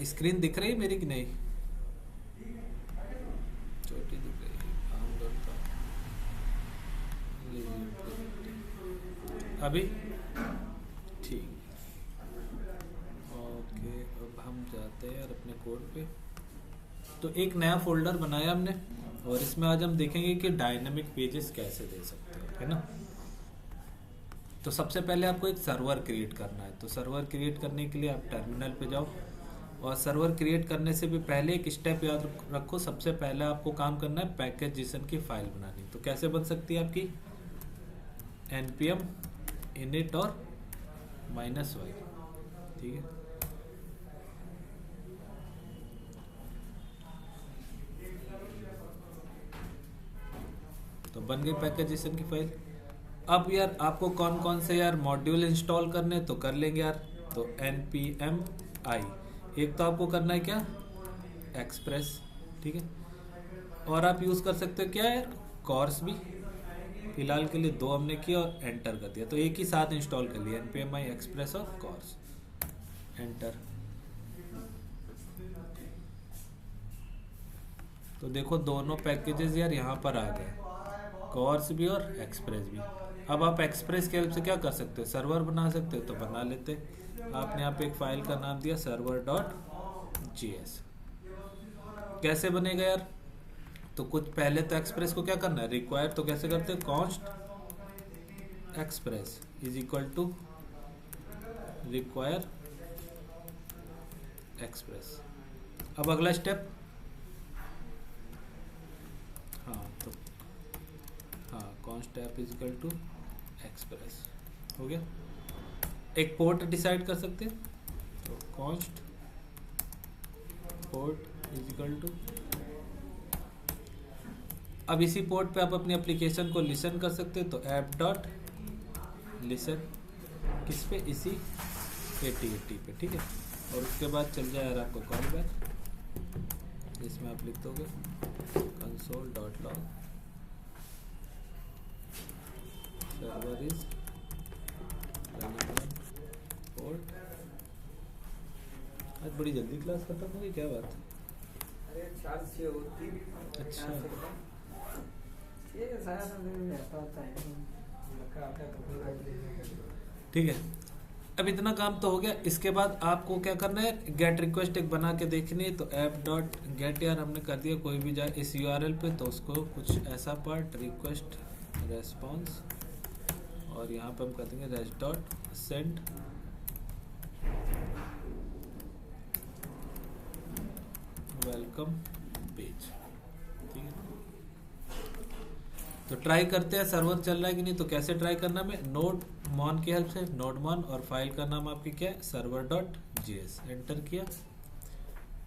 Screen दिख रही है मेरी कि नहीं? छोटी दिख रही है, काम करता अभी ठीक। ओके, अब हम जाते हैं यार अपने कोड पे। तो एक नया फोल्डर बनाया हमने, और इसमें आज हम देखेंगे कि डायनामिक पेजेस कैसे दे सकते हैं, है ना। तो सबसे पहले आपको एक सर्वर क्रिएट करना है। तो सर्वर क्रिएट करने के लिए आप टर्मिनल पे जाओ, और सर्वर क्रिएट करने से भी पहले एक स्टेप याद रखो। सबसे पहले आपको काम करना है पैकेज जेसन की फाइल बनानी। तो कैसे बन सकती है आपकी? npm init और -y, ठीक है। तो बन गई पैकेजेशन की फाइल। अब यार आपको कौन कौन से यार मॉड्यूल इंस्टॉल करने तो कर लेंगे यार। तो npm i, एक तो आपको करना है क्या, एक्सप्रेस, ठीक है। और आप यूज़ कर सकते हो क्या यार, कॉर्स भी। फिलहाल के लिए 2 हमने किया और एंटर कर दिया, तो एक ही साथ इंस्टॉल कर लिया npm i एक्सप्रेस और कॉर्स, एंटर। तो देखो दोनों पैकेजेस यार यहाँ पर आ गए, कॉर्स भी और एक्सप्रेस भी। अब आप एक्सप्रेस के हेल्प से क्या कर सकते हो, सर्वर बना सकते हो। तो बना लेते। आपने यहाँ पे एक फाइल का नाम दिया server.js। कैसे बनेगा यार? तो कुछ पहले तो एक्सप्रेस को क्या करना है, रिक्वायर। तो कैसे करते हैं, const express is equal to require express. अब अगला स्टेप, हाँ तो हाँ const app is equal to express, हो गया। एक पोर्ट डिसाइड कर सकते हैं। तो const port is equal to, अब इसी पोर्ट पे आप अपनी एप्लीकेशन को लिसन कर सकते हैं। तो ऐप डॉट लिसन किस पे, इसी 8080 पे, ठीक है। और उसके बाद चल जाए आपको कॉल बैक, इसमें आप लिख दोगे console.log सर्वर इज पोर्ट। आज बड़ी जल्दी क्लास खत्म हो गई, क्या बात है? अरे 4 से होती। अच्छा, ये सारा दिन रहता होता है। ठीक है। अब इतना काम तो हो गया। इसके बाद आपको क्या करना है, गेट रिक्वेस्ट एक बना के देखनी है। तो ऐप डॉट गेट यार हमने कर दिया, कोई भी जाए इस यूआरएल पे तो उसको कुछ ऐसा पार्ट रिक्वेस्ट रेस्पॉन्स, और यहाँ पे हम कर देंगे rest dot send welcome page, ठीक है। तो ट्राई करते हैं सर्वर चल रहा है कि नहीं। तो कैसे ट्राई करना है, नोड मॉन की हेल्प से, नोड मॉन, और फाइल का नाम आपकी क्या है, server.js, एंटर किया।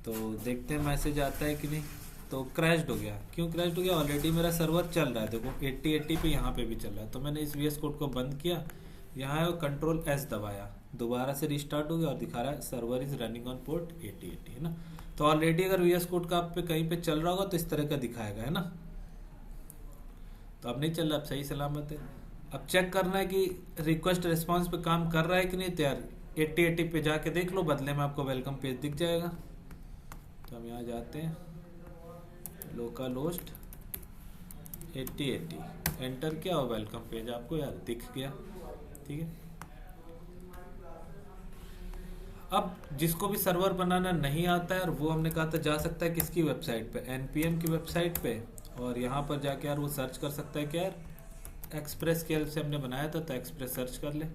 तो देखते हैं मैसेज आता है कि नहीं। तो क्रैश्ड हो गया। क्यों क्रैश्ड हो गया, ऑलरेडी मेरा सर्वर चल रहा है, देखो 8080 पे यहाँ पे भी चल रहा है। तो मैंने इस VS कोड को बंद किया, यहाँ कंट्रोल S दबाया, दोबारा से रिस्टार्ट हो गया और दिखा रहा है server is running on port 8080, है ना। तो ऑलरेडी अगर VS कोड का आप पे कहीं पे चल रहा होगा तो इस तरह का दिखाएगा, है ना। तो अब नहीं चल रहा, अब सही सलामत है। अब चेक करना है कि रिक्वेस्ट रिस्पॉन्स पे काम कर रहा है कि नहीं। तो यार 8080 पे जाके देख लो, बदले में आपको वेलकम पेज दिख जाएगा। तो हम यहाँ जाते हैं, लोकल होस्ट 8080 एंटर किया और वेलकम पेज आपको यार दिख गया, ठीक है। अब जिसको भी सर्वर बनाना नहीं आता है, और वो हमने कहा था जा सकता है किसकी वेबसाइट पे, npm की वेबसाइट पे, और यहाँ पर जाके यार वो सर्च कर सकता है कि यार एक्सप्रेस के हेल्प से हमने बनाया था, तो एक्सप्रेस सर्च कर ले।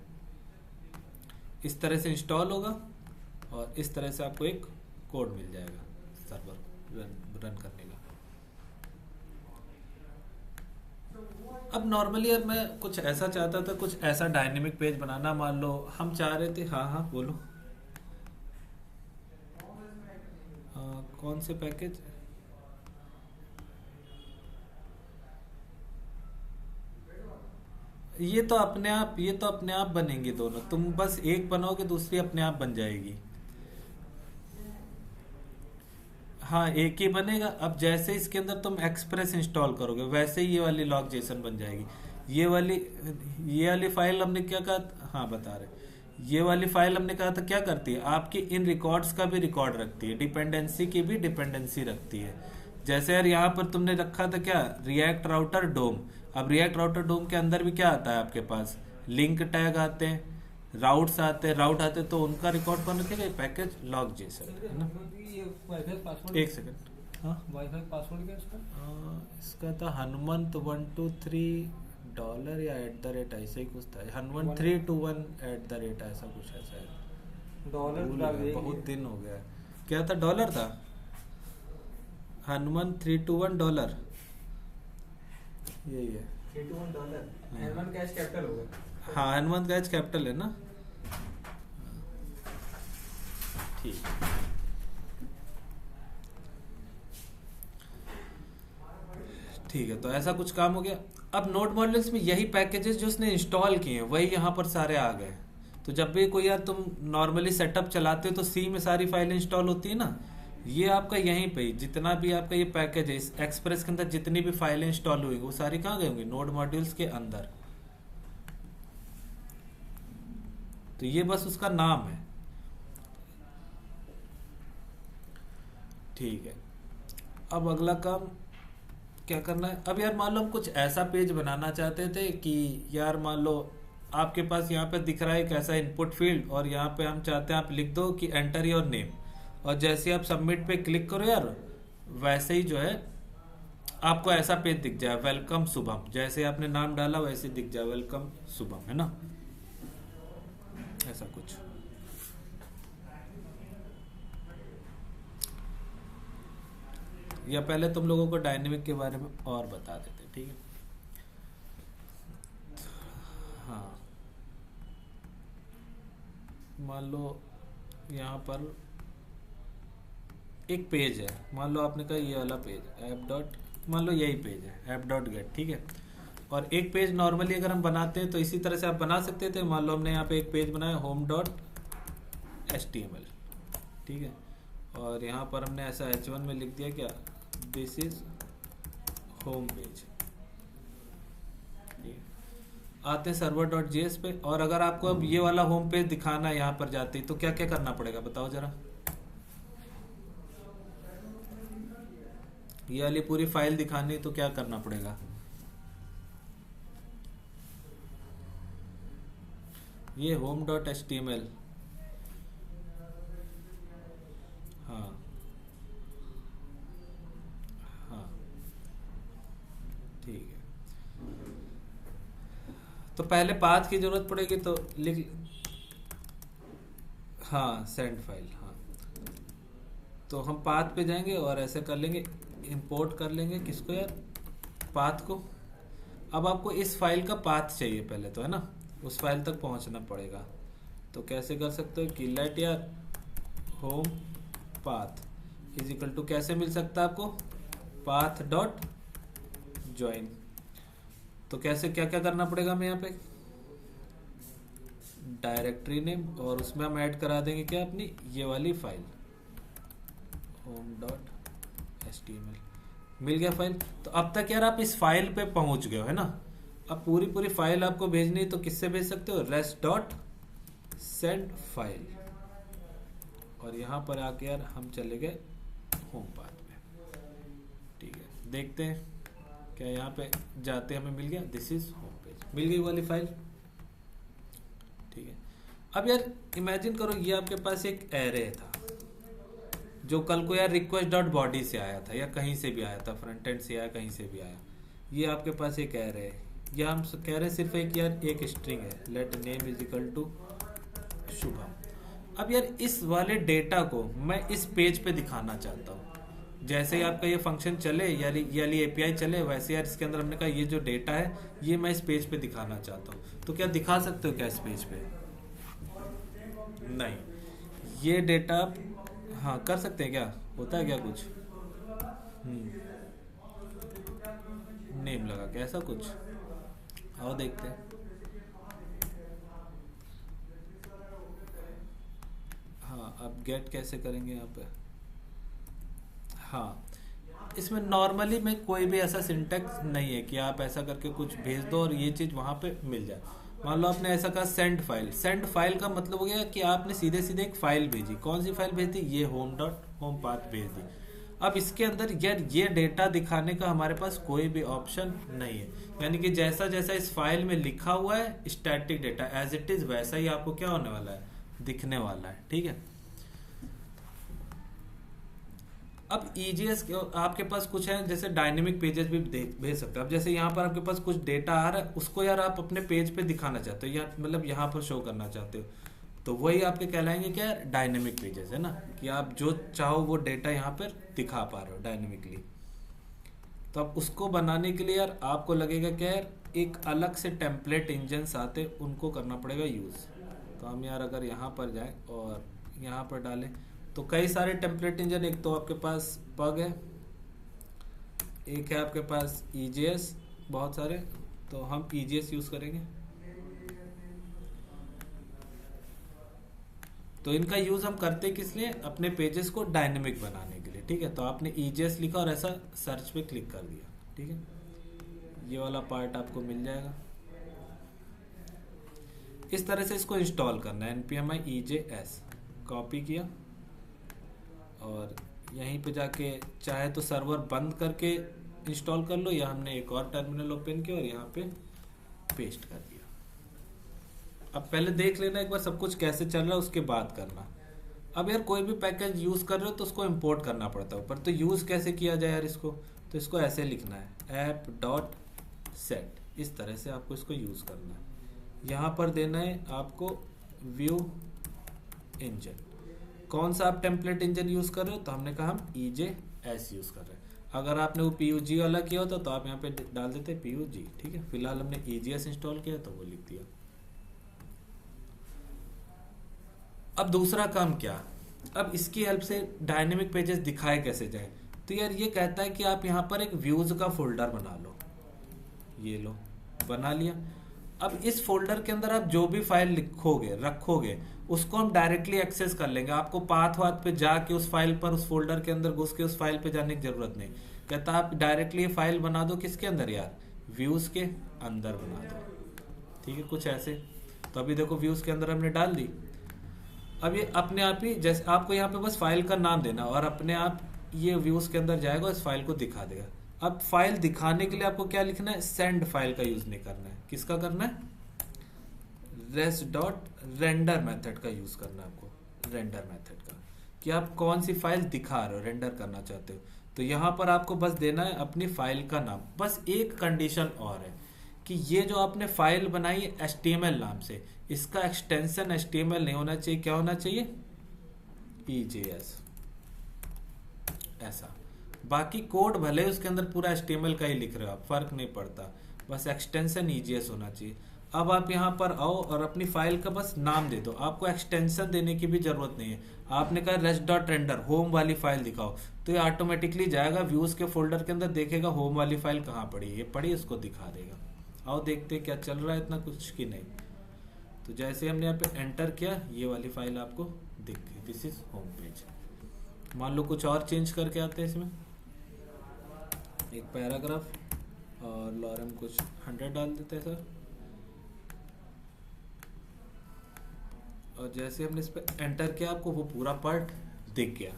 इस तरह से इंस्टॉल होगा और इस तरह से आपको एक कोड मिल जाएगा सर्वर रन करने का। अब नॉर्मली यार मैं कुछ ऐसा चाहता था, कुछ ऐसा डायनेमिक पेज बनाना। मान लो हम चाह रहे थे, हाँ हाँ बोलो, कौन से पैकेज, ये तो अपने आप बनेंगे दोनों। तुम बस एक बनाओगे, दूसरी अपने आप बन जाएगी। हाँ एक ही बनेगा। अब जैसे इसके अंदर तुम एक्सप्रेस इंस्टॉल करोगे, वैसे ही ये वाली log.json बन जाएगी। ये वाली फाइल हमने क्या कहा, हाँ बता रहे, ये वाली फाइल हमने कहा था क्या करती है, आपकी इन रिकॉर्ड्स का भी रिकॉर्ड रखती है, डिपेंडेंसी की भी डिपेंडेंसी रखती है। जैसे यार यहाँ पर तुमने रखा था क्या, रिएक्ट राउटर डोम। अब रिएक्ट राउटर डोम के अंदर भी क्या आता है आपके पास, लिंक टैग आते हैं, राउट्स आते हैं, राउट आते हैं, तो उनका रिकॉर्ड कौन रखेगा, पैकेज लॉग जेसन, है ना। ये वाईफाई पासवर्ड, एक सेकंड, हाँ वाईफाई पासवर्ड क्या है इसका? इसका था हनुमंत 123 डॉलर या @ ऐसे ही कुछ था, हनुमंत 321 @ ऐसा कुछ है शायद, डॉलर भूल डाल गया, देंगे। बहुत दिन हो गया। क्या था, डॉलर था, हनुमंत 321 डॉलर, यही है। $321 एनवन कैश कैपिटल होगा। हाँ हनुमंत गैज कैपिटल है ना, ठीक। ठीक है, तो ऐसा कुछ काम हो गया। अब नोड मॉड्यूल्स में यही पैकेजेस जो उसने इंस्टॉल किए हैं वही यहाँ पर सारे आ गए। तो जब भी कोई यार तुम नॉर्मली सेटअप चलाते हो तो सी में सारी फाइलें इंस्टॉल होती है ना, ये आपका यहीं पे ही जितना भी आपका ये पैकेज है, इस एक्सप्रेस के अंदर जितनी भी फाइलें इंस्टॉल हुई वो सारी कहाँ गई होंगी, नोड मॉड्यूल्स के अंदर। तो ये बस उसका नाम है, ठीक है। अब अगला काम क्या करना है, अब यार मान लो हम कुछ ऐसा पेज बनाना चाहते थे कि यार मान लो आपके पास यहाँ पे दिख रहा है एक ऐसा इनपुट फील्ड, और यहाँ पे हम चाहते हैं आप लिख दो कि एंटर योर नेम, और जैसे आप सबमिट पे क्लिक करो यार वैसे ही जो है आपको ऐसा पेज दिख जाए, वेलकम शुभम, जैसे आपने नाम डाला वैसे दिख जाए वेलकम शुभम, है ना, ऐसा कुछ। या पहले तुम लोगों को डायनेमिक के बारे में और बता देते, ठीक है। हाँ मान लो यहाँ पर एक पेज है, मान लो आपने कहा ये वाला पेज ऐप डॉट, मान लो यही पेज है ऐप डॉट गेट, ठीक है। और एक पेज नॉर्मली अगर हम बनाते हैं तो इसी तरह से आप बना सकते थे। मान लो हमने यहाँ पे एक पेज बनाया होम डॉट HTML, ठीक है, और यहाँ पर हमने ऐसा H1 में लिख दिया क्या, दिस इज होम पेज, ठीक है। आते हैं सर्वर डॉट JS पे, और अगर आपको अब ये वाला होम पेज दिखाना है यहाँ पर जाते ही तो क्या क्या करना पड़ेगा बताओ जरा। ये वाली पूरी फाइल दिखानी तो क्या करना पड़ेगा, ये होम डॉट HTML, हाँ हाँ ठीक है। तो पहले पाथ की जरूरत पड़ेगी तो लिख, हाँ सेंड फाइल, हाँ तो हम पाथ पे जाएंगे और ऐसे कर लेंगे, इंपोर्ट कर लेंगे किसको यार, पाथ को। अब आपको इस फाइल का पाथ चाहिए पहले तो, है ना, उस फाइल तक पहुंचना पड़ेगा। तो कैसे कर सकते हो कि लेट यार home path is equal to, कैसे मिल सकता है आपको, पाथ डॉट ज्वाइन। तो कैसे क्या क्या करना पड़ेगा हमें यहाँ पे, डायरेक्टरी नेम, और उसमें हम ऐड करा देंगे क्या अपनी ये वाली फाइल होम डॉट HTML, मिल गया फाइल। तो अब तक यार आप इस फाइल पे पहुंच गए हो, है ना। अब पूरी पूरी फाइल आपको भेजनी तो किससे भेज सकते हो, रेस्ट डॉट सेंड फाइल, और यहाँ पर आके यार हम चले गए होम पाथ में, ठीक है। देखते हैं क्या यहाँ पे जाते हमें मिल गया, दिस इज होम पेज, मिल गई वाली फाइल, ठीक है। अब यार इमेजिन करो ये आपके पास एक एरे था जो कल को यार रिक्वेस्ट डॉट बॉडी से आया था या कहीं से भी आया था, फ्रंट एंड से आया कहीं से भी आया, ये आपके पास एक एरे है, या हम कह रहे हैं सिर्फ एक यार एक स्ट्रिंग है, let name is equal to Shubham. अब यार इस वाले डेटा को मैं इस पेज पे दिखाना चाहता हूँ, जैसे ही आपका ये फंक्शन चले यार ये वाली API चले, वैसे यार इसके अंदर हमने कहा ये जो डेटा है ये मैं इस पेज पे दिखाना चाहता हूँ। तो क्या दिखा सकते हो क्या इस पेज पे, नहीं, ये डेटा आप हाँ कर सकते हैं, क्या होता है क्या कुछ, नेम लगा के ऐसा कुछ, आओ देखते हैं। हाँ अब गेट कैसे करेंगे यहाँ पे, हाँ इसमें नॉर्मली में कोई भी ऐसा सिंटेक्स नहीं है कि आप ऐसा करके कुछ भेज दो और ये चीज़ वहाँ पे मिल जाए। मान लो आपने ऐसा कहा सेंड फाइल। सेंड फाइल का मतलब हो गया कि आपने सीधे सीधे एक फाइल भेजी। कौन सी फाइल भेज दी? ये home path भेज दी। अब इसके अंदर यार ये डेटा दिखाने का हमारे पास कोई भी ऑप्शन नहीं है, यानी कि जैसा जैसा इस फाइल में लिखा हुआ है static data as it is वैसा ही आपको क्या होने वाला है, दिखने वाला है। ठीक है। अब EJS आपके पास कुछ है, जैसे डायनेमिक पेजेस भी भेज सकते हो। अब जैसे यहाँ पर आपके पास कुछ डेटा आ रहा है, उसको यार आप अपने पेज पे दिखाना चाहते हो, या मतलब यहाँ पर शो करना चाहते हो, तो वही आपके कहलाएंगे क्या, डायनेमिक पेजेस, है ना, कि आप जो चाहो वो डेटा यहाँ पर दिखा पा रहे हो डायनेमिकली। तो अब उसको बनाने के लिए यार आपको लगेगा क्या यार, एक अलग से टेम्पलेट इंजन्स आते, उनको करना पड़ेगा यूज़। तो हम यार अगर यहाँ पर जाएं और यहाँ पर डालें तो कई सारे टेम्पलेट इंजन, एक तो आपके पास पग है, एक है आपके पास EJS, बहुत सारे, तो हम EJS यूज़ करेंगे। तो इनका यूज़ हम करते किस लिए, अपने पेजेस को डायनेमिक बनाने के लिए। ठीक है। तो आपने EJS लिखा और ऐसा सर्च पे क्लिक कर दिया। ठीक है, ये वाला पार्ट आपको मिल जाएगा। इस तरह से इसको इंस्टॉल करना है, npm EJS कॉपी किया और यहीं पे जाके चाहे तो सर्वर बंद करके इंस्टॉल कर लो, या हमने एक और टर्मिनल ओपन किया और यहाँ पे पेस्ट कर दिया। अब पहले देख लेना एक बार सब कुछ कैसे चल रहा है, उसके बाद करना। अब यार कोई भी पैकेज यूज़ कर रहे हो तो उसको इंपोर्ट करना पड़ता है ऊपर, तो यूज़ कैसे किया जाए यार इसको, तो इसको ऐसे लिखना है app.set, इस तरह से आपको इसको यूज़ करना है। यहाँ पर देना है आपको व्यू इंजन। कौन सा आप टेम्पलेट इंजन यूज़ कर रहे हो, तो हमने कहा हम EJS यूज़ कर रहे हैं। अगर आपने वो PUG वाला किया होता तो आप यहाँ पे डाल देते PUG। ठीक है, फिलहाल हमने EJS इंस्टॉल किया तो वो लिख दिया। अब दूसरा काम क्या, अब इसकी हेल्प से डायनेमिक पेजेस दिखाए कैसे जाए, तो यार ये कहता है कि आप यहाँ पर एक व्यूज का फोल्डर बना लो। ये लो, बना लिया। अब इस फोल्डर के अंदर आप जो भी फाइल लिखोगे रखोगे उसको हम डायरेक्टली एक्सेस कर लेंगे। आपको पाथ वाथ पे जाके उस फाइल पर, उस फोल्डर के अंदर घुस के उस फाइल पे जाने की जरूरत नहीं। कहता आप डायरेक्टली फाइल बना दो किसके अंदर यार, व्यूज के अंदर बना दो। ठीक है, कुछ ऐसे। तो अभी देखो व्यूज के अंदर हमने डाल दी। अब ये अपने आप ही, जैसे आपको यहाँ पे बस फाइल का नाम देना और अपने आप ये व्यूज के अंदर जाएगा, इस फाइल को दिखा देगा। अब फाइल दिखाने के लिए आपको क्या लिखना है, सेंड फाइल का यूज नहीं करना है। किसका करना है, res.render मेथड का यूज करना है आपको, रेंडर मेथड का, कि आप कौन सी फाइल दिखा रहे हो, रेंडर करना चाहते हो। तो यहाँ पर आपको बस देना है अपनी फाइल का नाम। बस एक कंडीशन और है कि ये जो आपने फाइल बनाई है HTML नाम से, इसका एक्सटेंशन HTML नहीं होना चाहिए। क्या होना चाहिए, EJS, ऐसा। बाकी कोड भले उसके अंदर पूरा HTML का ही लिख रहे हो आप, फर्क नहीं पड़ता, बस एक्सटेंशन EJS होना चाहिए। अब आप यहाँ पर आओ और अपनी फाइल का बस नाम दे दो, आपको एक्सटेंशन देने की भी जरूरत नहीं है। आपने कहा res.render होम वाली फाइल दिखाओ, तो ये ऑटोमेटिकली जाएगा व्यूज के फोल्डर के अंदर, देखेगा होम वाली फाइल कहाँ पड़ी है, ये पड़ी, उसको दिखा देगा। आओ देखते क्या चल रहा है, इतना कुछ की नहीं। तो जैसे हमने यहाँ पे एंटर किया, ये वाली फाइल आपको दिख गई, दिस इज होम पेज। मान लो कुछ और चेंज करके आते हैं इसमें, एक पैराग्राफ और लॉरम कुछ 100 डाल देते हैं सर। और जैसे हमने इस पे एंटर किया, आपको वो पूरा पार्ट दिख गया।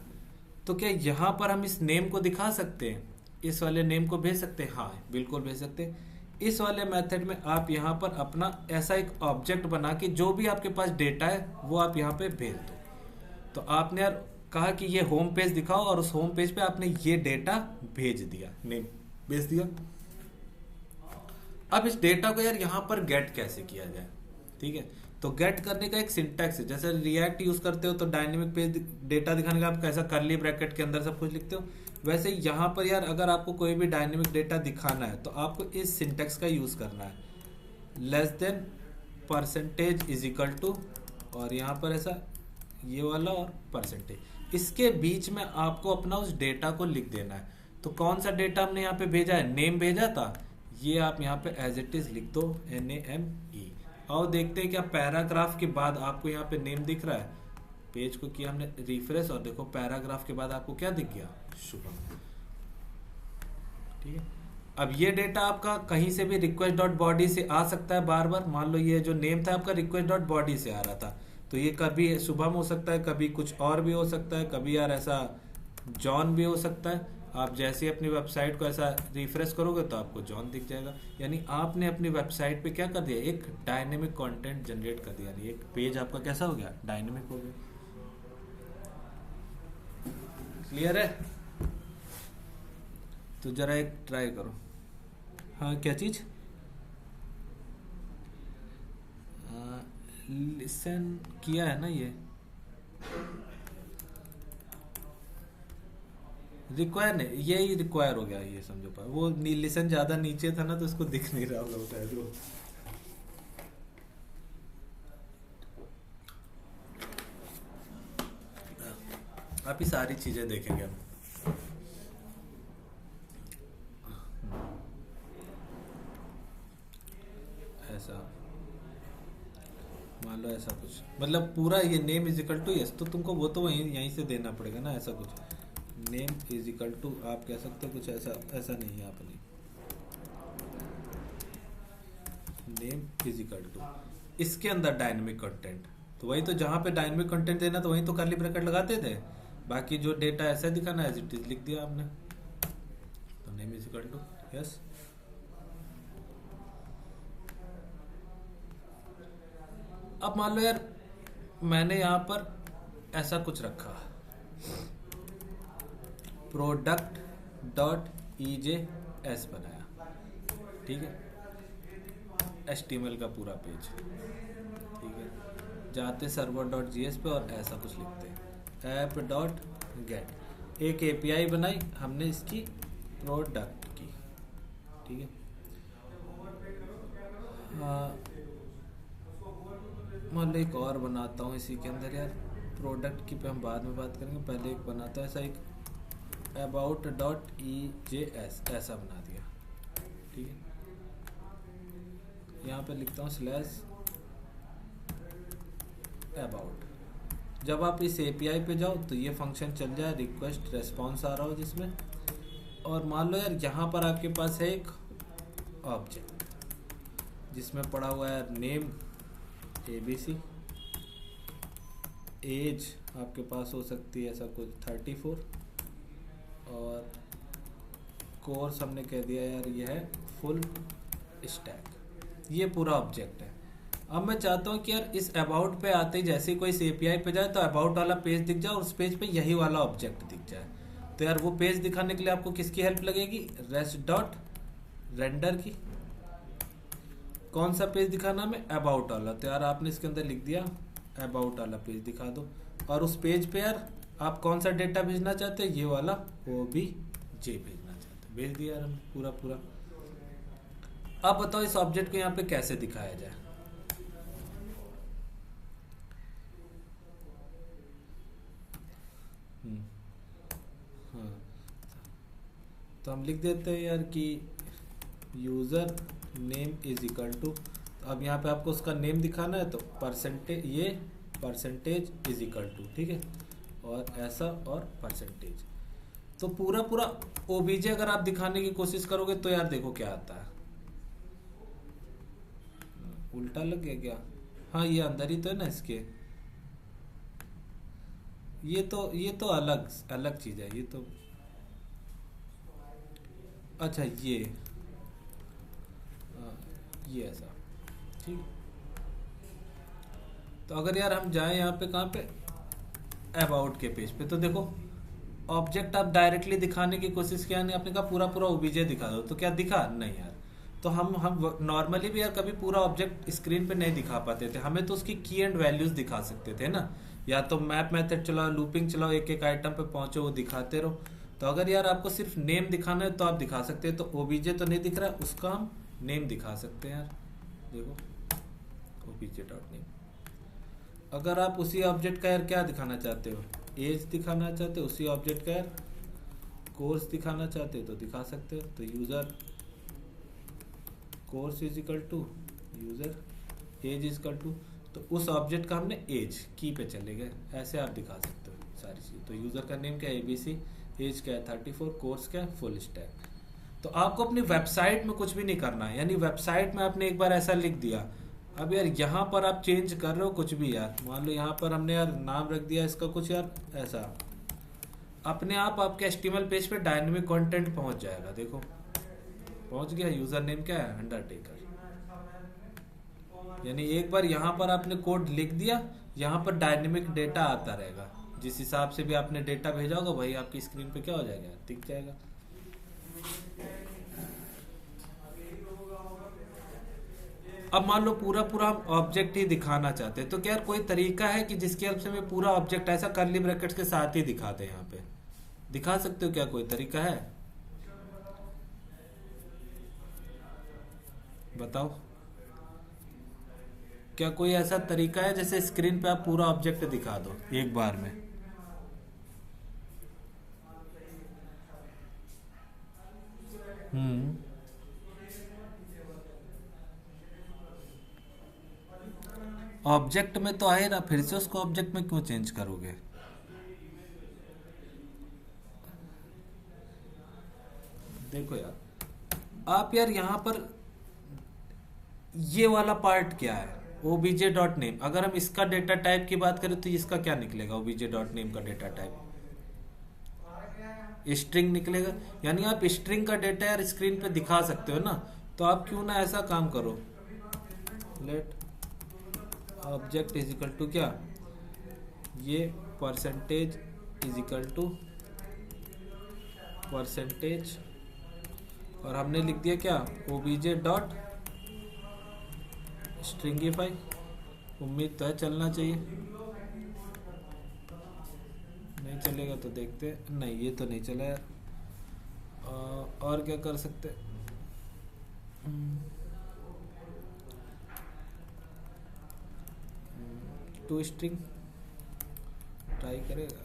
तो क्या यहाँ पर हम इस नेम को दिखा सकते हैं, इस वाले नेम को भेज सकते हैं? हाँ बिल्कुल भेज सकते हैं। इस वाले मेथड में आप यहाँ पर अपना ऐसा एक ऑब्जेक्ट बना के जो भी आपके पास डेटा है वो आप यहाँ पे भेज दो। तो आपने यार कहा कि ये होम पेज दिखाओ, और उस होम पेज पे आपने ये डेटा भेज दिया, नेम भेज दिया। अब इस डेटा को यार यहाँ पर गेट कैसे किया जाए, ठीक है। तो गेट करने का एक सिंटैक्स है, जैसे रिएक्ट यूज करते हो तो डायनेमिक पेज डेटा दिखाने का आप कैसा कर्ली ब्रैकेट के अंदर सब कुछ लिखते हो, वैसे यहाँ पर यार अगर आपको कोई भी डायनेमिक डेटा दिखाना है तो आपको इस सिंटैक्स का यूज करना है, less than percentage is equal to, और यहाँ पर ऐसा ये वाला और परसेंटेज, इसके बीच में आपको अपना उस डेटा को लिख देना है। तो कौन सा डेटा हमने यहाँ पे भेजा है, नेम भेजा था, ये आप यहाँ पे एज इट इज लिख दो, NAME। और देखते हैं क्या पैराग्राफ के बाद आपको यहाँ पे नेम दिख रहा है। पेज को किया हमने रिफ्रेश और देखो पैराग्राफ के बाद आपको क्या दिख गया, शुभम। ठीक है, अब ये डेटा आपका कहीं से भी रिक्वेस्ट डॉट बॉडी से आ सकता है बार बार। मान लो ये जो नेम था आपका रिक्वेस्ट डॉट बॉडी से आ रहा था, तो ये कभी शुभम हो सकता है, कभी कुछ और भी हो सकता है, कभी यार ऐसा जॉन भी हो सकता है। आप जैसे ही अपनी वेबसाइट को ऐसा रिफ्रेश करोगे तो आपको जॉन दिख जाएगा। यानी आपने अपनी वेबसाइट पे क्या कर दिया, एक डायनेमिक कंटेंट जनरेट कर दिया, यानी एक पेज आपका कैसा हो गया, डायनेमिक हो गया। क्लियर है? तो जरा एक ट्राई करो। हाँ क्या चीज? लिसन किया है ना, ये रिक्वायर नहीं, यही रिक्वायर हो गया ये समझो पर। वो लिसन ज्यादा नीचे था ना तो उसको दिख नहीं रहा होगा शायद वो। आप ही सारी चीजें देखेंगे हम। ऐसा मान लो ऐसा कुछ, मतलब पूरा ये name is equal to yes, तो तुमको वो तो वहीं यहीं से देना पड़ेगा ना। ऐसा कुछ नेम इज इक्वल टू आप कह सकते हो कुछ ऐसा, ऐसा नहीं है, आप नहीं, नेम इज इक्वल टू इसके अंदर डायनेमिक कंटेंट, तो वही तो जहां पे डायनेमिक कंटेंट देना तो वहीं तो कर्ली ब्रैकेट लगाते थे। बाकी जो डेटा ऐसा दिखाना एज इट इज लिख दिया आपने, तो name is equal to yes. अब मान लो यार मैंने यहां पर ऐसा कुछ रखा, प्रोडक्ट डॉट EJS बनाया, ठीक है, HTML का पूरा पेज, ठीक है। जाते सर्वर डॉट जीएस पे और ऐसा कुछ लिखते हैं, ऐप डॉट गेट, एक API बनाई हमने इसकी प्रोडक्ट की, ठीक है। मान लो एक और बनाता हूँ इसी के अंदर यार, प्रोडक्ट की पे हम बाद में बात करेंगे, पहले एक बनाता है ऐसा, एक अबाउट डॉट EJS ऐसा बना दिया, ठीक है। यहाँ पे लिखता हूँ स्लैश अबाउट। जब आप इस API पे जाओ तो ये फंक्शन चल जाए, रिक्वेस्ट रेस्पॉन्स आ रहा हो जिसमें, और मान लो यार यहाँ पर आपके पास है एक ऑब्जेक्ट जिसमें पड़ा हुआ है नेम ABC, एज आपके पास हो सकती है ऐसा कुछ 34, और कोर्स हमने कह दिया यार ये है फुल स्टैक। ये पूरा ऑब्जेक्ट है। अब मैं चाहता हूँ कि यार इस अबाउट पे आते ही जैसे ही कोई इस API पे जाए तो अबाउट वाला पेज दिख जाए और उस पेज पे यही वाला ऑब्जेक्ट दिख जाए। तो यार वो पेज दिखाने के लिए आपको किसकी हेल्प लगेगी, रेस्ट डॉट रेंडर की। कौन सा पेज दिखाना में, अबाउट वाला, तो यार आपने इसके अंदर लिख दिया अबाउट वाला पेज दिखा दो, और उस पेज पे यार आप कौन सा डेटा भेजना चाहते हैं, ये वाला OBJ भेजना चाहते हैं, भेज दिया यार हमने पूरा पूरा। अब बताओ इस ऑब्जेक्ट को यहाँ पे कैसे दिखाया जाए। हाँ, तो हम लिख देते हैं यार कि user name is equal to, अब यहाँ पे आपको उसका नेम दिखाना है तो परसेंटेज, ये परसेंटेज इज इक्वल टू, ठीक है, और ऐसा और परसेंटेज। तो पूरा पूरा OBJ अगर आप दिखाने की कोशिश करोगे तो यार देखो क्या आता है, उल्टा लग गया क्या, हाँ ये अंदर ही तो है ना इसके, ये तो अलग अलग चीज है, ये तो अच्छा ये ऐसा, ठीक। तो अगर यार हम जाएं यहाँ पे, कहाँ पे, अबाउट के पेज पे, तो देखो ऑब्जेक्ट आप डायरेक्टली दिखाने की कोशिश किया, नहीं आपने कहा पूरा पूरा OBJ दिखा दो, तो क्या दिखा, नहीं यार। तो हम नॉर्मली भी यार कभी पूरा ऑब्जेक्ट स्क्रीन पे नहीं दिखा पाते थे, हमें तो उसकी की एंड वैल्यूज दिखा सकते थे ना, या तो मैप मेथड चलाओ, लूपिंग चलाओ, एक एक आइटम पे पहुंचो वो दिखाते रहो। तो अगर यार आपको सिर्फ नेम दिखाना है तो आप दिखा सकते हैं, तो OBJ तो नहीं दिख रहा है, उसका हम नेम दिखा सकते हैं यार, देखो OBJ डॉट नेम। अगर आप उसी ऑब्जेक्ट का यार क्या दिखाना चाहते हो, एज दिखाना चाहते हो, उसी ऑब्जेक्ट का यार कोर्स दिखाना चाहते हो तो दिखा सकते हो, तो user course is equal to user age is equal to, तो उस ऑब्जेक्ट का हमने एज की पे चले गए, ऐसे आप दिखा सकते हो सारी चीज। तो यूजर का नेम क्या है ABC, एज क्या है 34, कोर्स क्या है फुल स्टैक। तो आपको अपनी वेबसाइट में कुछ भी नहीं करना है, यानी वेबसाइट में आपने एक बार ऐसा लिख दिया, अब यार यहाँ पर आप चेंज कर रहे हो कुछ भी, यार मान लो यहाँ पर हमने यार नाम रख दिया इसका कुछ यार ऐसा, अपने आप आपके HTML पेज पे डायनेमिक कंटेंट पहुंच जाएगा। देखो पहुंच गया, यूजर नेम क्या है, अंडरटेकर। यानी एक बार यहाँ पर आपने कोड लिख दिया, यहाँ पर डायनेमिक डेटा आता रहेगा, जिस हिसाब से भी आपने डेटा भेजा होगा वही आपकी स्क्रीन पे क्या हो जाएगा, दिख जाएगा। अब मान लो पूरा पूरा हम ऑब्जेक्ट ही दिखाना चाहते हैं, तो क्या यार कोई तरीका है कि जिसकी हेल्प से मैं पूरा ऑब्जेक्ट ऐसा कर्ली ब्रैकेट्स के साथ ही दिखा दे, यहाँ पे दिखा सकते हो क्या, कोई तरीका है बताओ। क्या कोई ऐसा तरीका है जैसे स्क्रीन पे आप पूरा ऑब्जेक्ट दिखा दो एक बार में? हम्म ऑब्जेक्ट में तो आए ना, फिर से उसको ऑब्जेक्ट में क्यों चेंज करोगे? देखो यार, आप यार यहाँ पर ये वाला पार्ट क्या है, obj.name, अगर हम इसका डेटा टाइप की बात करें तो इसका क्या निकलेगा, obj.name का डेटा टाइप स्ट्रिंग निकलेगा। यानी आप स्ट्रिंग का डेटा यार स्क्रीन पे दिखा सकते हो ना, तो आप क्यों ना ऐसा काम करो, let object is equal to क्या, ये percentage is equal to percentage, और हमने लिख दिया क्या, obj डॉट स्ट्रिंगिफाई। उम्मीद तो है चलना चाहिए, नहीं चलेगा तो देखते हैं। नहीं ये तो नहीं चला यार, और क्या कर सकते, टू स्ट्रिंग ट्राई करेगा,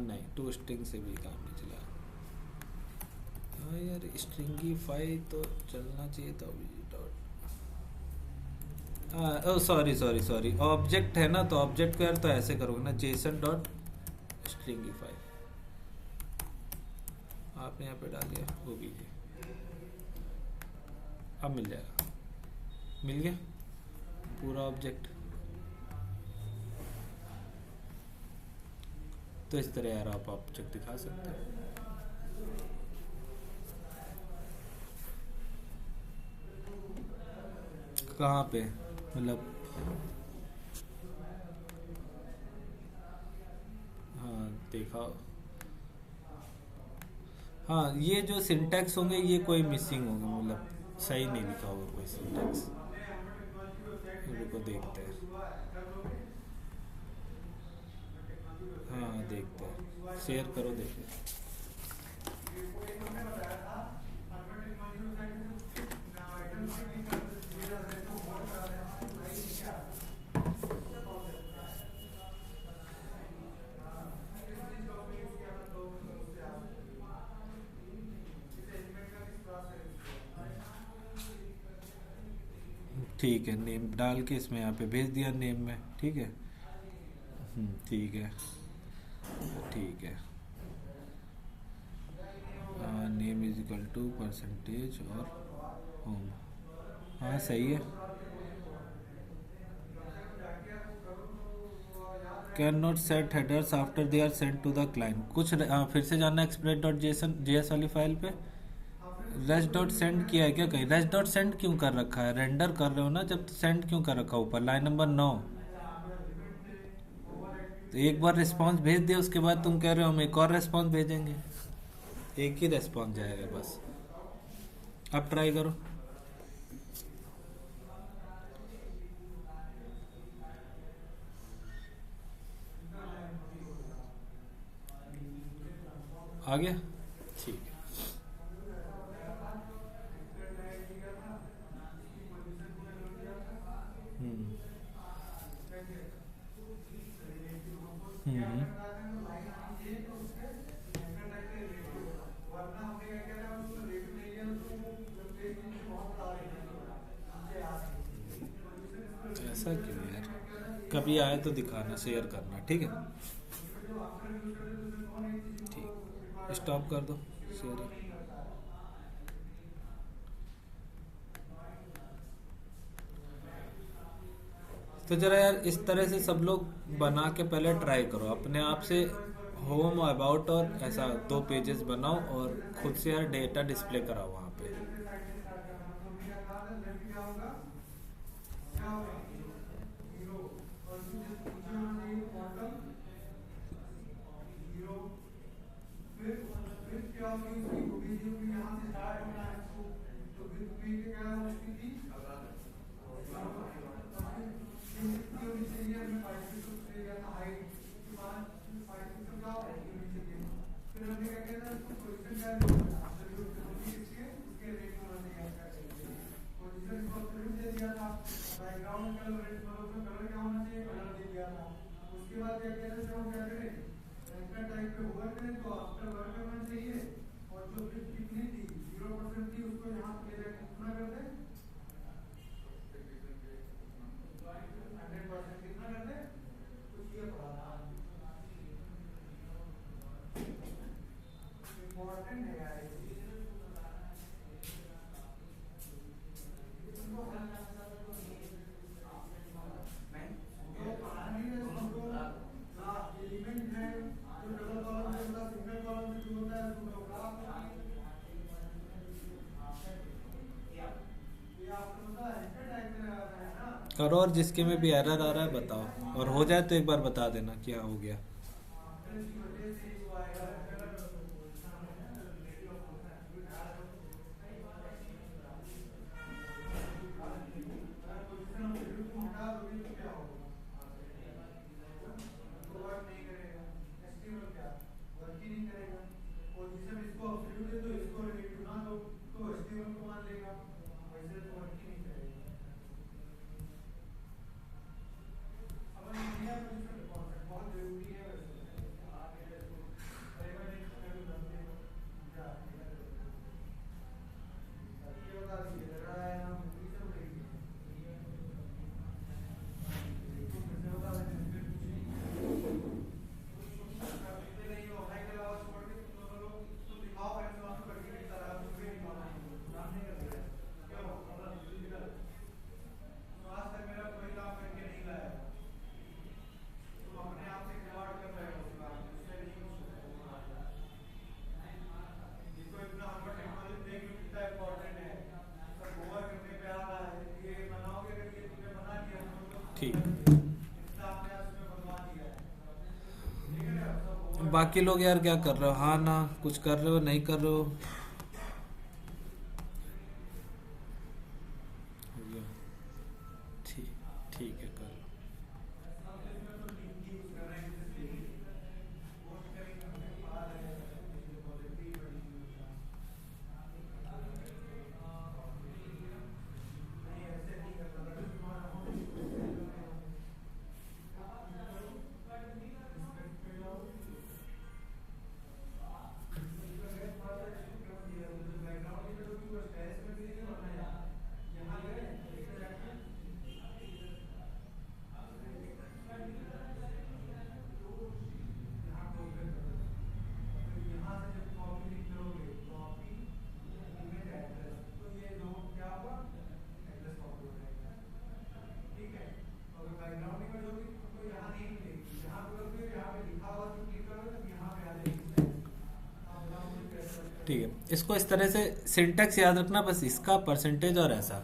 नहीं टू स्ट्रिंग से भी काम नहीं चला। हाँ यार स्ट्रिंगिफाई तो चलना चाहिए था, सॉरी सॉरी सॉरी, ऑब्जेक्ट है ना, तो ऑब्जेक्ट को यार तो ऐसे करोगे ना, जेसन डॉट स्ट्रिंगिफाई, आपने यहाँ पे डाल दिया वो भी, अब मिल जाएगा, मिल गया पूरा ऑब्जेक्ट। तो इस तरह यार आप ऑब्जेक्ट दिखा सकते हो। कहाँ पे मतलब, हाँ देखा, हाँ ये जो सिंटैक्स होंगे ये कोई मिसिंग होंगे, मतलब सही नहीं लिखा होगा कोई सिंटैक्स, को देखते हैं, हाँ देखते हैं, शेयर करो देखिए। ठीक है, नेम डाल के इसमें यहाँ पे भेज दिया नेम में, ठीक है। ठीक है ठीक है, name is equal to percentage और होम, हाँ सही है। Can not set headers after they are send to the client, कुछ फिर से जाना एक्सप्रेस डॉट जेएस वाली फाइल पे, रेस्ट डॉट सेंड किया है क्या कहीं, रेस्ट डॉट सेंड क्यों कर रखा है, रेंडर कर रहे हो ना जब, तो सेंड क्यों कर रखा ऊपर लाइन नंबर 9, तो एक बार रिस्पांस भेज दिया उसके बाद तुम कह रहे हो हम एक और रिस्पांस भेजेंगे, एक ही रिस्पांस जाएगा बस। अब ट्राई करो, आ गया, ठीक है। हम्म हम्म ऐसा क्यों यार, कभी आए तो दिखाना, शेयर करना, ठीक है। स्टॉप कर दो शेयरिंग। तो जरा यार इस तरह से सब लोग बना के पहले ट्राई करो अपने आप से। होम, अबाउट और ऐसा 2 पेजेस बनाओ और खुद से यार डेटा डिस्प्ले कराओ वहाँ पे। करो और जिसके में भी एरर आ रहा है बताओ, और हो जाए तो एक बार बता देना क्या हो गया। ठीक, बाकी लोग यार क्या कर रहे हो? हाँ ना, कुछ कर रहे हो नहीं कर रहे हो? हो गया? ठीक, ठीक है कर लो। ठीक है, इसको इस तरह से सिंटेक्स याद रखना बस, इसका परसेंटेज और ऐसा।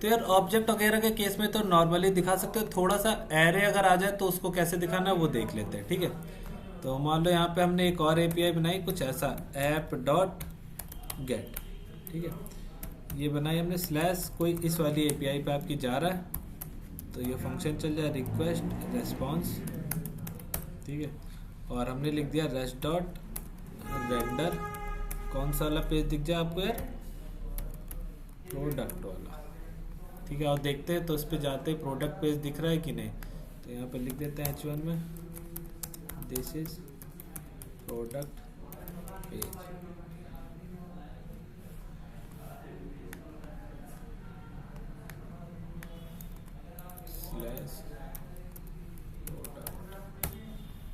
तो यार ऑब्जेक्ट वगैरह के केस में तो नॉर्मली दिखा सकते हो, थोड़ा सा एरे अगर आ जाए तो उसको कैसे दिखाना है वो देख लेते हैं। ठीक है, तो मान लो यहाँ पे हमने एक और एपीआई बनाई कुछ ऐसा, ऐप डॉट गेट। ठीक है, ये बनाई हमने स्लैश कोई इस वाली एपीआई पे आपकी जा रहा है तो ये फंक्शन चल जाए रिक्वेस्ट रेस्पॉन्स। ठीक है, और हमने लिख दिया रेस्ट डॉट रेंडर। कौन सा वाला पेज दिख जाए आपको यार? प्रोडक्ट वाला। ठीक है, और देखते हैं तो उस पर जाते ही प्रोडक्ट पेज दिख रहा है कि नहीं। तो यहाँ पे लिख देते हैं H1 में this is product page. Slash product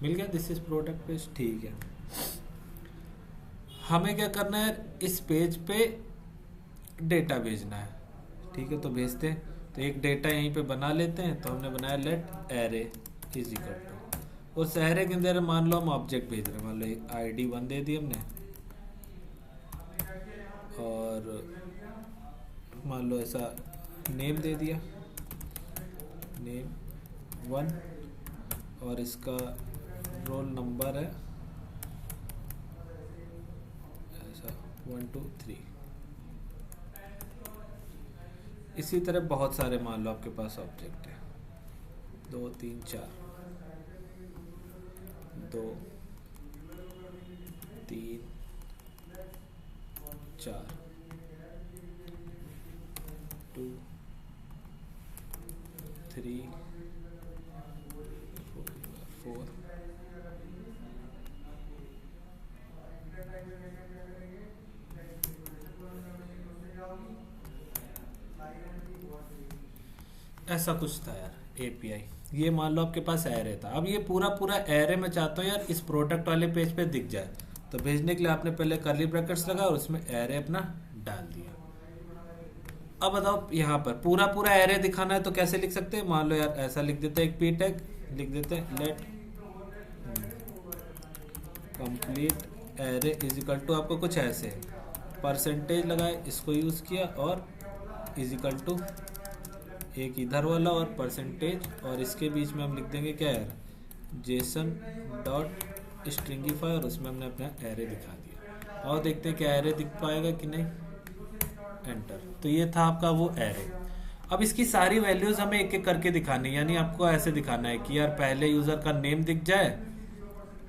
मिल गया, दिस इज प्रोडक्ट पेज। ठीक है, हमें क्या करना है, इस पेज पे डेटा भेजना है। ठीक है, तो भेजते हैं। तो एक डेटा यहीं पे बना लेते हैं। तो हमने बनाया let array is equal to, उस एरे के अंदर मान लो हम ऑब्जेक्ट भेज रहे हैं, मान लो एक ID1 दे दी हमने, और मान लो ऐसा नेम दे दिया, नेम 1, और इसका रोल नंबर है ऐसा 1 2 3। इसी तरह बहुत सारे मान लो आपके पास ऑब्जेक्ट है, 2 3 4, 2 3 4, 2 3 4। ऐसा कुछ था यार API। ये मान लो आपके पास एरे था। अब ये पूरा पूरा एरे मैं चाहता हूँ यार इस प्रोडक्ट वाले पेज पे दिख जाए। तो भेजने के लिए आपने पहले कर्ली ब्रैकेट्स लगा और उसमें एरे अपना डाल दिया। अब बताओ यहाँ पर पूरा पूरा एरे दिखाना है तो कैसे लिख सकते हैं। मान लो यार ऐसा लिख देते हैं, एक पी टैग लिख देते हैं, let complete array is equal to, आपको कुछ ऐसे परसेंटेज लगाए, इसको यूज किया, और इज इक्वल टू एक इधर वाला और परसेंटेज, और इसके बीच में हम लिख देंगे क्या यार, जेसन डॉट स्ट्रिंगिफाई, और उसमें हमने अपना एरे दिखा दिया। और देखते हैं क्या एरे दिख पाएगा कि नहीं। एंटर। तो ये था आपका वो एरे। अब इसकी सारी वैल्यूज हमें एक एक करके दिखानी है, यानी आपको ऐसे दिखाना है कि यार पहले यूजर का नेम दिख जाए,